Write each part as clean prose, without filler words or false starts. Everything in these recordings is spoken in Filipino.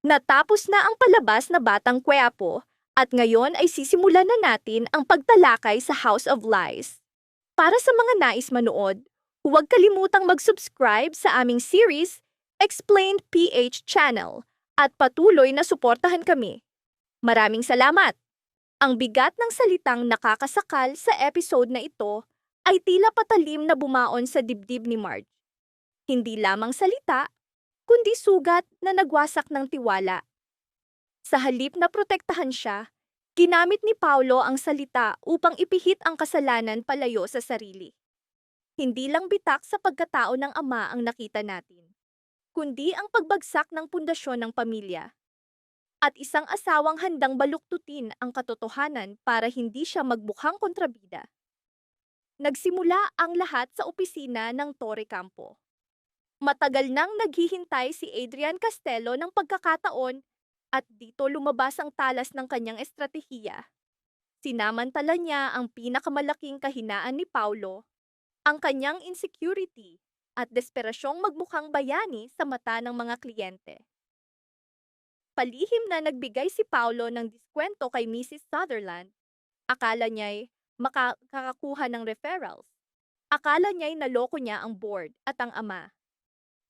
Natapos na ang palabas na Batang Quiapo at ngayon ay sisimulan na natin ang pagtalakay sa House of Lies. Para sa mga nais manood, huwag kalimutang mag-subscribe sa aming series, Explained PH Channel, at patuloy na suportahan kami. Maraming salamat! Ang bigat ng salitang nakakasakal sa episode na ito ay tila patalim na bumaon sa dibdib ni Marge. Hindi lamang salita, kundi sugat na nagwasak ng tiwala. Sa halip na protektahan siya, ginamit ni Paulo ang salita upang ipihit ang kasalanan palayo sa sarili. Hindi lang bitak sa pagkatao ng ama ang nakita natin, kundi ang pagbagsak ng pundasyon ng pamilya. At isang asawang handang baluktutin ang katotohanan para hindi siya magbukhang kontrabida. Nagsimula ang lahat sa opisina ng Torre Campo. Matagal nang naghihintay si Adrian Castelo ng pagkakataon at dito lumabas ang talas ng kanyang estratehiya. Sinamantala niya ang pinakamalaking kahinaan ni Paulo, ang kanyang insecurity at desperasyong magmukhang bayani sa mata ng mga kliyente. Palihim na nagbigay si Paulo ng diskwento kay Mrs. Sutherland. Akala niya'y makakakuha ng referrals. Akala niya'y naloko niya ang board at ang ama.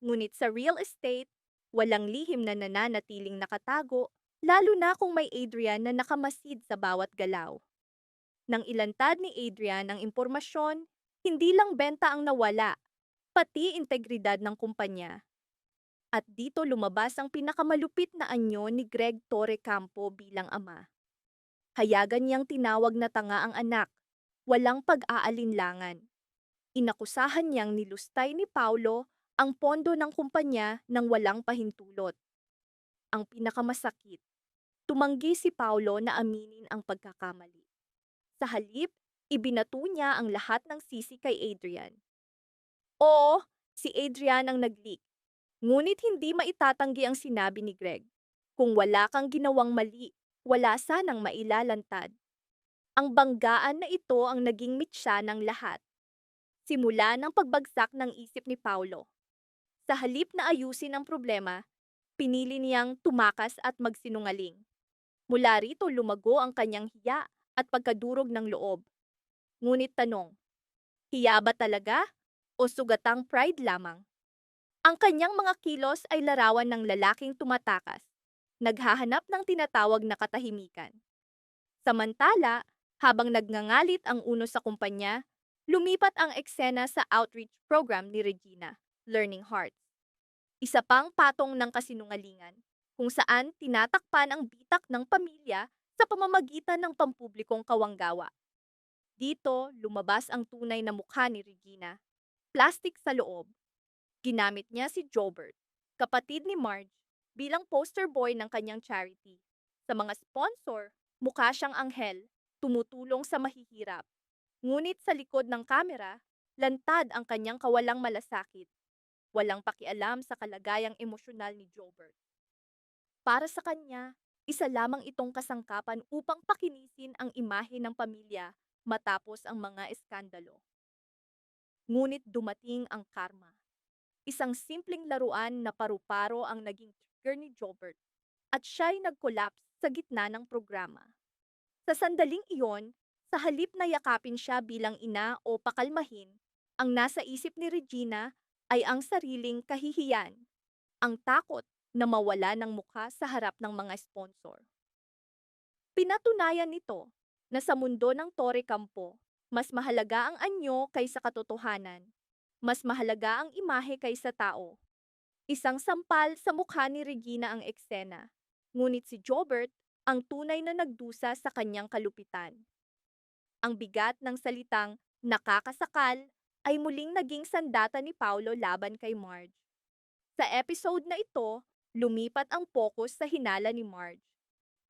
Ngunit sa real estate, walang lihim na nananatiling nakatago, lalo na kung may Adrian na nakamasid sa bawat galaw. Nang ilantad ni Adrian ang impormasyon, hindi lang benta ang nawala, pati integridad ng kumpanya. At dito lumabas ang pinakamalupit na anyo ni Greg Torre Campo bilang ama. Hayagan niyang tinawag na tanga ang anak, walang pag-aalinlangan. Inakusahan niyang nilustay ni Paulo ang pondo ng kumpanya nang walang pahintulot. Ang pinakamasakit, tumanggi si Paulo na aminin ang pagkakamali. Sa halip, ibinato niya ang lahat ng sisi kay Adrian. Oo, si Adrian ang nag-leak. Ngunit hindi maitatanggi ang sinabi ni Greg. Kung wala kang ginawang mali, wala sanang mailalantad. Ang banggaan na ito ang naging mitsa ng lahat. Simula ng pagbagsak ng isip ni Paulo. Sa halip na ayusin ang problema, pinili niyang tumakas at magsinungaling. Mula rito lumago ang kanyang hiya at pagkadurog ng loob. Ngunit tanong, hiya ba talaga o sugatang pride lamang? Ang kanyang mga kilos ay larawan ng lalaking tumatakas, naghahanap ng tinatawag na katahimikan. Samantala, habang nagngangalit ang uno sa kumpanya, lumipat ang eksena sa outreach program ni Regina, Learning Hearts. Isa pang patong ng kasinungalingan, kung saan tinatakpan ang bitak ng pamilya sa pamamagitan ng pampublikong kawanggawa. Dito, lumabas ang tunay na mukha ni Regina, plastic sa loob. Ginamit niya si Jobert, kapatid ni Marge, bilang poster boy ng kanyang charity. Sa mga sponsor, mukha siyang anghel, tumutulong sa mahihirap. Ngunit sa likod ng kamera, lantad ang kanyang kawalang malasakit. Walang pakialam sa kalagayang emosyonal ni Jobert. Para sa kanya, isa lamang itong kasangkapan upang pakinisin ang imahe ng pamilya matapos ang mga eskandalo. Ngunit dumating ang karma. Isang simpleng laruan na paru-paro ang naging trigger ni Jobert at siya'y nag-collapse sa gitna ng programa. Sa sandaling iyon, sa halip na yakapin siya bilang ina o pakalmahin, ang nasa isip ni Regina ay ang sariling kahihiyan, ang takot na mawala ng mukha sa harap ng mga sponsor. Pinatunayan nito na sa mundo ng Torre Campo, mas mahalaga ang anyo kaysa katotohanan. Mas mahalaga ang imahe kaysa tao. Isang sampal sa mukha ni Regina ang eksena, ngunit si Jobert ang tunay na nagdusa sa kanyang kalupitan. Ang bigat ng salitang nakakasakal ay muling naging sandata ni Paulo laban kay Marge. Sa episode na ito, lumipat ang focus sa hinala ni Marge.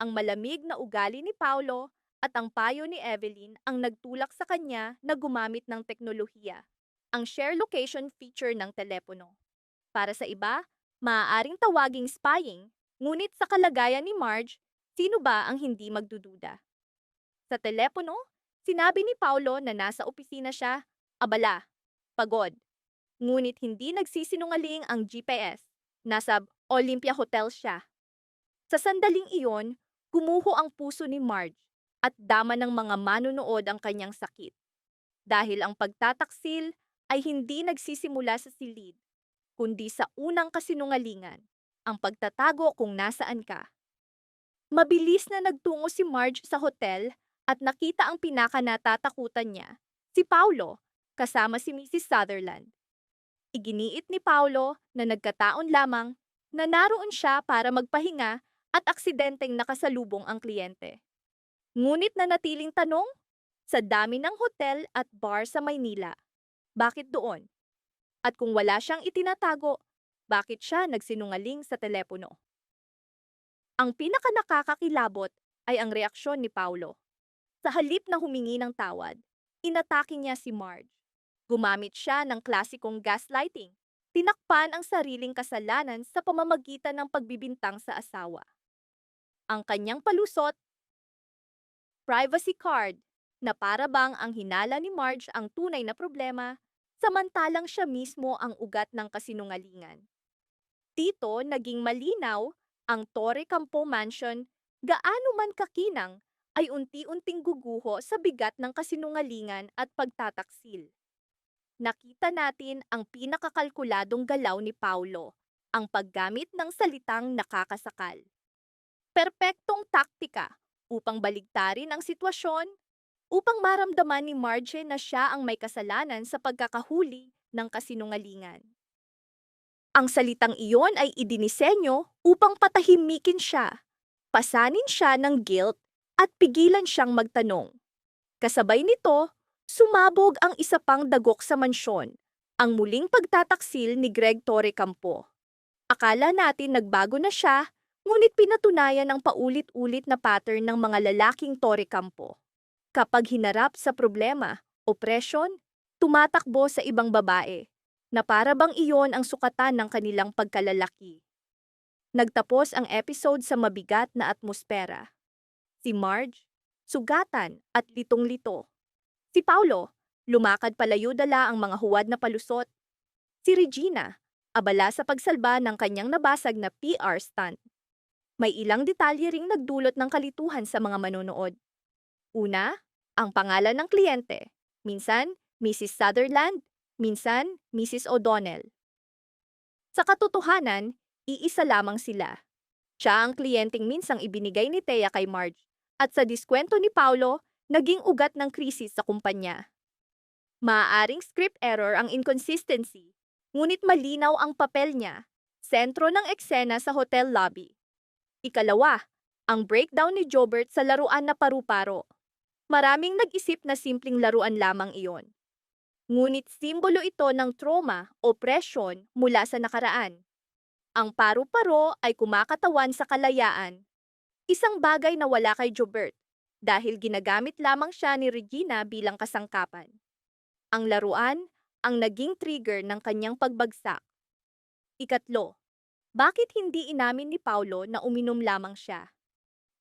Ang malamig na ugali ni Paulo at ang payo ni Evelyn ang nagtulak sa kanya na gumamit ng teknolohiya, ang share location feature ng telepono. Para sa iba, maaaring tawaging spying, ngunit sa kalagayan ni Marge, sino ba ang hindi magdududa? Sa telepono, sinabi ni Paulo na nasa opisina siya, abala, pagod. Ngunit hindi nagsisinungaling ang GPS, nasa Olympia Hotel siya. Sa sandaling iyon, gumuho ang puso ni Marge at dama ng mga manunood ang kanyang sakit. Dahil ang pagtataksil ay hindi nagsisimula sa silid, kundi sa unang kasinungalingan, ang pagtatago kung nasaan ka. Mabilis na nagtungo si Marge sa hotel at nakita ang pinakanatatakutan niya, si Paulo, kasama si Mrs. Sutherland. Iginiit ni Paulo na nagkataon lamang na naroon siya para magpahinga at aksidenteng nakasalubong ang kliyente. Ngunit nanatiling tanong, sa dami ng hotel at bar sa Maynila, bakit doon? At kung wala siyang itinatago, bakit siya nagsinungaling sa telepono? Ang pinakanakakakilabot ay ang reaksyon ni Paulo. Sa halip na humingi ng tawad, inatake niya si Marge. Gumamit siya ng klasikong gaslighting. Tinakpan ang sariling kasalanan sa pamamagitan ng pagbibintang sa asawa. Ang kanyang palusot, privacy card, na para bang ang hinala ni Marge ang tunay na problema, samantalang siya mismo ang ugat ng kasinungalingan. Dito naging malinaw ang Torre Campo Mansion, gaano man kakinang, ay unti-unting guguho sa bigat ng kasinungalingan at pagtataksil. Nakita natin ang pinakakalkuladong galaw ni Paulo, ang paggamit ng salitang nakakasakal. Perpektong taktika upang baligtarin ang sitwasyon, upang maramdaman ni Marge na siya ang may kasalanan sa pagkakahuli ng kasinungalingan. Ang salitang iyon ay idinisenyo upang patahimikin siya, pasanin siya ng guilt at pigilan siyang magtanong. Kasabay nito, sumabog ang isa pang dagok sa mansyon, ang muling pagtataksil ni Greg Torre Campo. Akala natin nagbago na siya, ngunit pinatunayan ang paulit-ulit na pattern ng mga lalaking Torre Campo. Kapag hinarap sa problema o presyon, tumatakbo sa ibang babae, na para bang iyon ang sukatan ng kanilang pagkalalaki. Nagtapos ang episode sa mabigat na atmosfera. Si Marge, sugatan at litong-lito. Si Paulo, lumakad palayo dala ang mga huwad na palusot. Si Regina, abala sa pagsalba ng kanyang nabasag na PR stunt. May ilang detalye ring nagdulot ng kalituhan sa mga manonood. Una, ang pangalan ng kliyente, minsan Mrs. Sutherland, minsan Mrs. O'Donnell. Sa katotohanan, iisa lamang sila. Siya ang kliyenteng minsang ibinigay ni Thea kay Marge, at sa diskwento ni Paulo, naging ugat ng krisis sa kumpanya. Maaaring script error ang inconsistency, ngunit malinaw ang papel niya, sentro ng eksena sa hotel lobby. Ikalawa, ang breakdown ni Jobert sa laruan na paru-paro. Maraming nag-isip na simpleng laruan lamang iyon. Ngunit simbolo ito ng trauma o presyon mula sa nakaraan. Ang paru-paro ay kumakatawan sa kalayaan, isang bagay na wala kay Jobert dahil ginagamit lamang siya ni Regina bilang kasangkapan. Ang laruan ang naging trigger ng kanyang pagbagsak. Ikatlo, bakit hindi inamin ni Paulo na uminom lamang siya?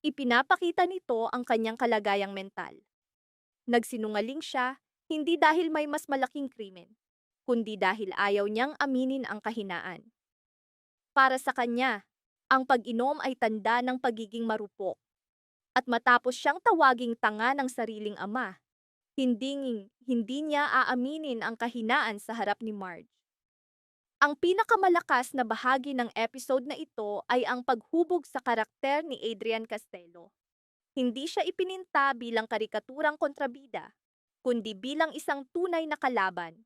Ipinapakita nito ang kanyang kalagayang mental. Nagsinungaling siya hindi dahil may mas malaking krimen, kundi dahil ayaw niyang aminin ang kahinaan. Para sa kanya, ang pag-inom ay tanda ng pagiging marupok. At matapos siyang tawaging tanga ng sariling ama, hindi niya aaminin ang kahinaan sa harap ni Marge. Ang pinakamalakas na bahagi ng episode na ito ay ang paghubog sa karakter ni Adrian Castello. Hindi siya ipininta bilang karikaturang kontrabida, kundi bilang isang tunay na kalaban,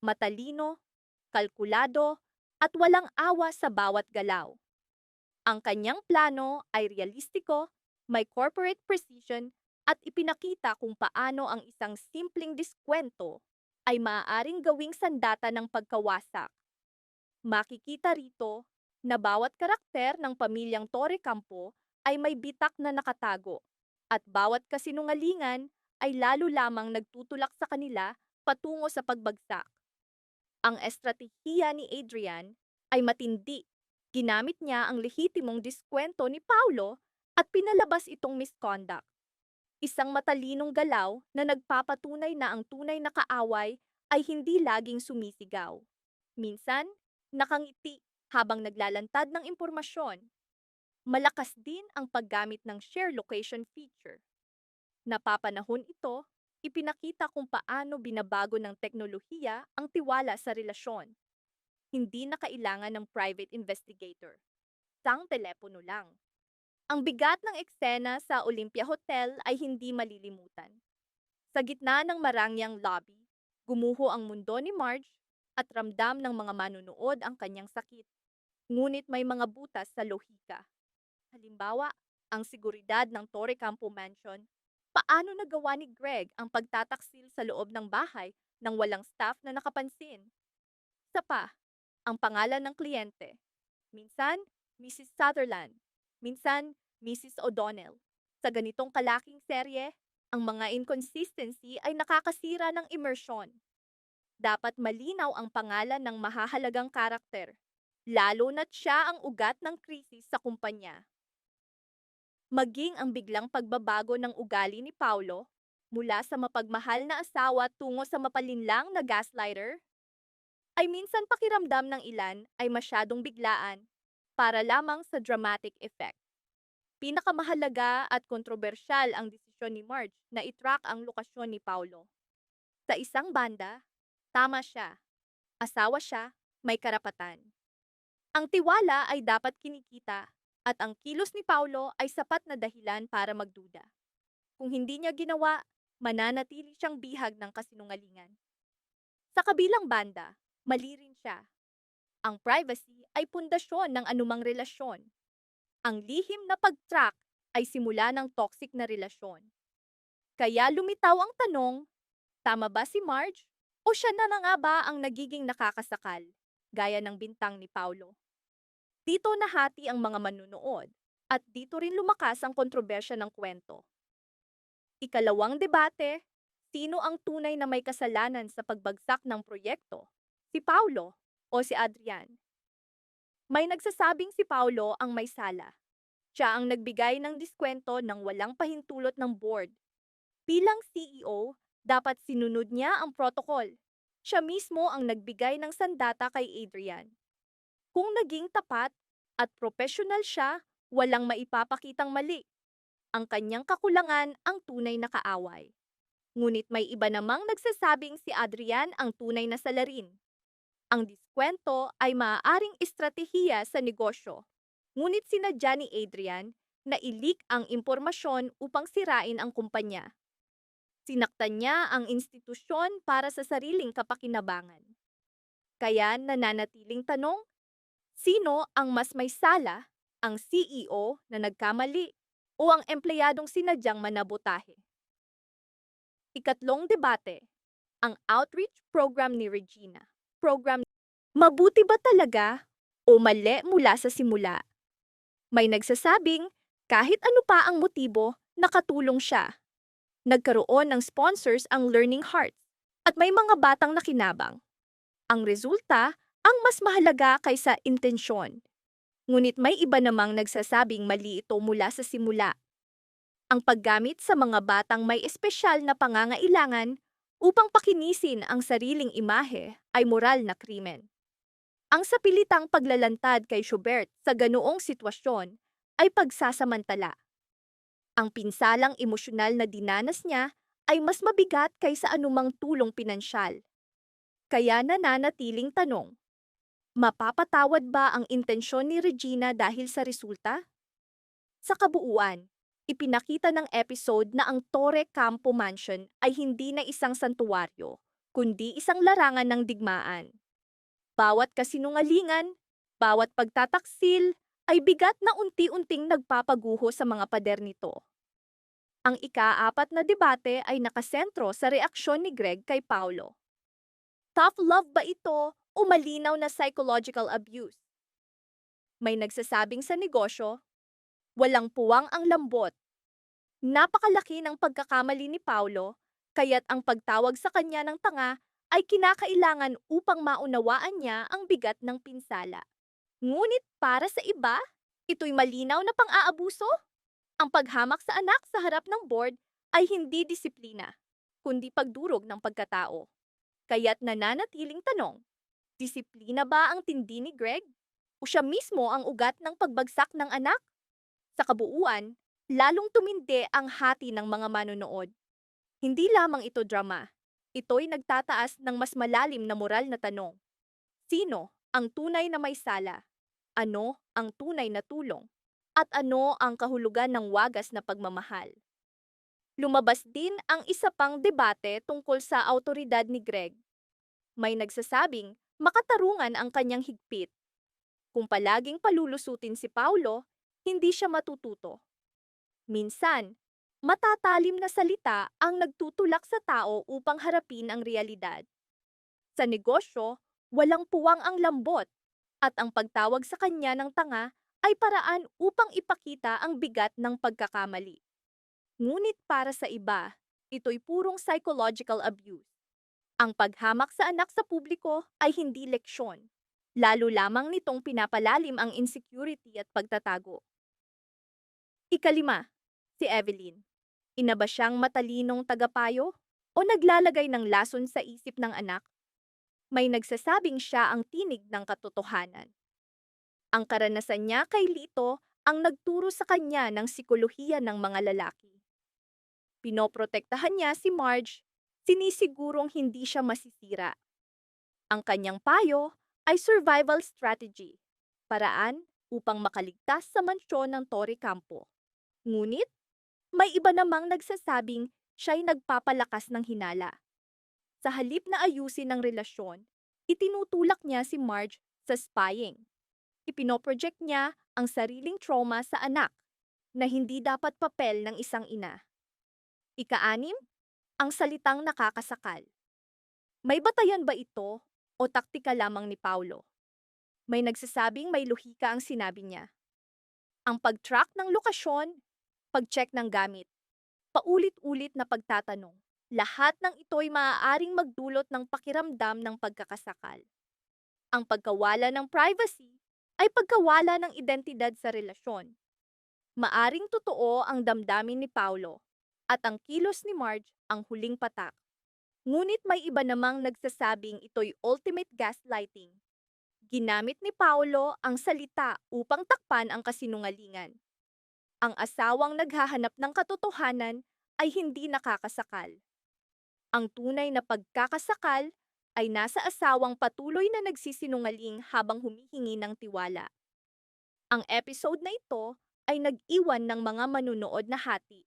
matalino, kalkulado, at walang awa sa bawat galaw. Ang kanyang plano ay realistiko, may corporate precision, at ipinakita kung paano ang isang simpleng diskwento ay maaaring gawing sandata ng pagkawasak. Makikita rito na bawat karakter ng pamilyang Torre Campo ay may bitak na nakatago, at bawat kasinungalingan ay lalo lamang nagtutulak sa kanila patungo sa pagbagsak. Ang estratehiya ni Adrian ay matindi. Ginamit niya ang lehitimong diskwento ni Paulo at pinalabas itong misconduct. Isang matalinong galaw na nagpapatunay na ang tunay na kaaway ay hindi laging sumisigaw. Minsan, nakangiti habang naglalantad ng impormasyon. Malakas din ang paggamit ng share location feature. Napapanahon ito, ipinakita kung paano binabago ng teknolohiya ang tiwala sa relasyon. Hindi na kailangan ng private investigator. Isang telepono lang. Ang bigat ng eksena sa Olympia Hotel ay hindi malilimutan. Sa gitna ng marangyang lobby, gumuho ang mundo ni Marge at ramdam ng mga manunood ang kanyang sakit. Ngunit may mga butas sa lohika. Halimbawa, ang seguridad ng Torre Campo Mansion, paano nagawa ni Greg ang pagtataksil sa loob ng bahay nang walang staff na nakapansin? Isa pa, ang pangalan ng kliyente. Minsan, Mrs. Sutherland. Minsan, Mrs. O'Donnell. Sa ganitong kalaking serye, ang mga inconsistency ay nakakasira ng immersion. Dapat malinaw ang pangalan ng mahahalagang karakter, lalo na't siya ang ugat ng krisis sa kumpanya. Maging ang biglang pagbabago ng ugali ni Paulo, mula sa mapagmahal na asawa tungo sa mapalinlang na gaslighter, ay minsan pakiramdam ng ilan ay masyadong biglaan para lamang sa dramatic effect. Pinakamahalaga at kontrobersyal ang desisyon ni Marge na itrack ang lokasyon ni Paulo. Sa isang banda, tama siya. Asawa siya, may karapatan. Ang tiwala ay dapat kinikita at ang kilos ni Paulo ay sapat na dahilan para magduda. Kung hindi niya ginawa, mananatili siyang bihag ng kasinungalingan. Sa kabilang banda, mali rin siya. Ang privacy ay pundasyon ng anumang relasyon. Ang lihim na pag-track ay simula ng toxic na relasyon. Kaya lumitaw ang tanong, tama ba si Marge o siya na nga ba ang nagiging nakakasakal, gaya ng bintang ni Paulo? Dito nahati ang mga manunood at dito rin lumakas ang kontrobersya ng kwento. Ikalawang debate, sino ang tunay na may kasalanan sa pagbagsak ng proyekto? Si Paulo o si Adrian? May nagsasabing si Paulo ang may sala. Siya ang nagbigay ng diskwento ng walang pahintulot ng board. Bilang CEO, dapat sinunod niya ang protocol. Siya mismo ang nagbigay ng sandata kay Adrian. Kung naging tapat at professional siya, walang maipapakitang mali. Ang kanyang kakulangan ang tunay na kaaway. Ngunit may iba namang nagsasabing si Adrian ang tunay na salarin. Ang diskwento ay maaaring estratehiya sa negosyo. Ngunit sinadya ni Adrian na i-leak ang impormasyon upang sirain ang kumpanya. Sinaktan niya ang institusyon para sa sariling kapakinabangan. Kaya nananatiling tanong, sino ang mas may sala, ang CEO na nagkamali o ang empleyadong sinadyang manabotahe? Ikatlong debate, ang outreach program ni Regina. Mabuti ba talaga o mali mula sa simula? May nagsasabing kahit ano pa ang motibo, nakatulong siya. Nagkaroon ng sponsors ang Learning Hearts at may mga batang nakinabang. Ang resulta, ang mas mahalaga kaysa intensyon. Ngunit may iba namang nagsasabing mali ito mula sa simula. Ang paggamit sa mga batang may espesyal na pangangailangan upang pakinisin ang sariling imahe ay moral na krimen. Ang sapilitang paglalantad kay Schubert sa ganoong sitwasyon ay pagsasamantala. Ang pinsalang emosyonal na dinanas niya ay mas mabigat kaysa anumang tulong pinansyal. Kaya nananatiling tanong, mapapatawad ba ang intensyon ni Regina dahil sa resulta? Sa kabuuan, ipinakita ng episode na ang Torre Campo Mansion ay hindi na isang santuwaryo, kundi isang larangan ng digmaan. Bawat kasinungalingan, bawat pagtataksil, ay bigat na unti-unting nagpapaguho sa mga pader nito. Ang ika-4 na debate ay nakasentro sa reaksyon ni Greg kay Paulo. Tough love ba ito o malinaw na psychological abuse? May nagsasabing sa negosyo, walang puwang ang lambot. Napakalaki ng pagkakamali ni Paulo, kaya't ang pagtawag sa kanya ng tanga ay kinakailangan upang maunawaan niya ang bigat ng pinsala. Ngunit para sa iba, ito'y malinaw na pang-aabuso. Ang paghamak sa anak sa harap ng board ay hindi disiplina, kundi pagdurog ng pagkatao. Kaya't nananatiling tanong, disiplina ba ang tindi ni Greg? O siya mismo ang ugat ng pagbagsak ng anak? Sa kabuuan, lalong tumindi ang hati ng mga manonood. Hindi lamang ito drama. Ito'y nagtataas ng mas malalim na moral na tanong. Sino ang tunay na may sala? Ano ang tunay na tulong? At ano ang kahulugan ng wagas na pagmamahal? Lumabas din ang isa pang debate tungkol sa autoridad ni Greg. May nagsasabing makatarungan ang kanyang higpit. Kung palaging palulusutin si Paulo, hindi siya matututo. Minsan, matatalim na salita ang nagtutulak sa tao upang harapin ang realidad. Sa negosyo, walang puwang ang lambot, at ang pagtawag sa kanya ng tanga ay paraan upang ipakita ang bigat ng pagkakamali. Ngunit para sa iba, ito'y purong psychological abuse. Ang paghamak sa anak sa publiko ay hindi leksyon. Lalo lamang nitong pinapalalim ang insecurity at pagtatago. Ikalima, si Evelyn. Ina ba siyang matalinong tagapayo o naglalagay ng lason sa isip ng anak? May nagsasabing siya ang tinig ng katotohanan. Ang karanasan niya kay Lito ang nagturo sa kanya ng sikolohiya ng mga lalaki. Pinoprotektahan niya si Marge, sinisigurong hindi siya masisira. Ang kanyang payo ay survival strategy, paraan upang makaligtas sa mansyon ng Torre Campo. Ngunit, may iba namang nagsasabing siya'y nagpapalakas ng hinala. Sa halip na ayusin ang relasyon, itinutulak niya si Marge sa spying. Ipinoproject niya ang sariling trauma sa anak na hindi dapat papel ng isang ina. Ika-anim, ang salitang nakakasakal. May batayan ba ito o taktika lamang ni Paulo? May nagsasabing may lohika ang sinabi niya. Ang pag-track ng lokasyon, pag-check ng gamit, paulit-ulit na pagtatanong, lahat ng ito'y maaaring magdulot ng pakiramdam ng pagkakasakal. Ang pagkawala ng privacy ay pagkawala ng identidad sa relasyon. Maaring totoo ang damdamin ni Paulo at ang kilos ni Marge ang huling patak. Ngunit may iba namang nagsasabing ito'y ultimate gaslighting. Ginamit ni Paulo ang salita upang takpan ang kasinungalingan. Ang asawang naghahanap ng katotohanan ay hindi nakakasakal. Ang tunay na pagkakasakal ay nasa asawang patuloy na nagsisinungaling habang humihingi ng tiwala. Ang episode na ito ay nag-iwan ng mga manunood na hati.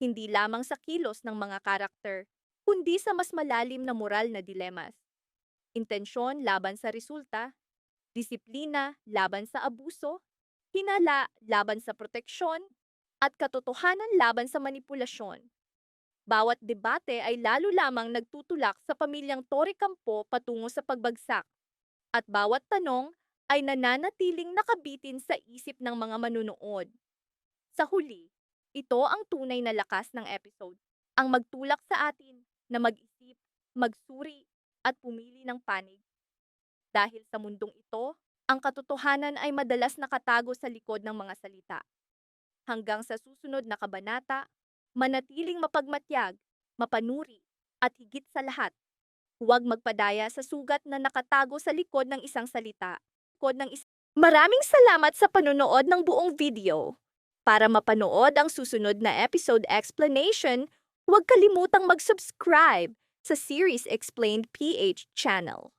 Hindi lamang sa kilos ng mga karakter, kundi sa mas malalim na moral na dilemas. Intensyon laban sa resulta, disiplina laban sa abuso, hinala laban sa proteksyon, at katotohanan laban sa manipulasyon. Bawat debate ay lalo lamang nagtutulak sa pamilyang Torre Campo patungo sa pagbagsak, at bawat tanong ay nananatiling nakabitin sa isip ng mga manunood. Sa huli, ito ang tunay na lakas ng episode, ang magtulak sa atin na mag-isip, magsuri, at pumili ng panig. Dahil sa mundong ito, ang katotohanan ay madalas nakatago sa likod ng mga salita. Hanggang sa susunod na kabanata, manatiling mapagmatyag, mapanuri, at higit sa lahat, huwag magpadaya sa sugat na nakatago sa likod ng isang salita. Maraming salamat sa panonood ng buong video. Para mapanood ang susunod na episode explanation, huwag kalimutang mag-subscribe sa Series Explained PH channel.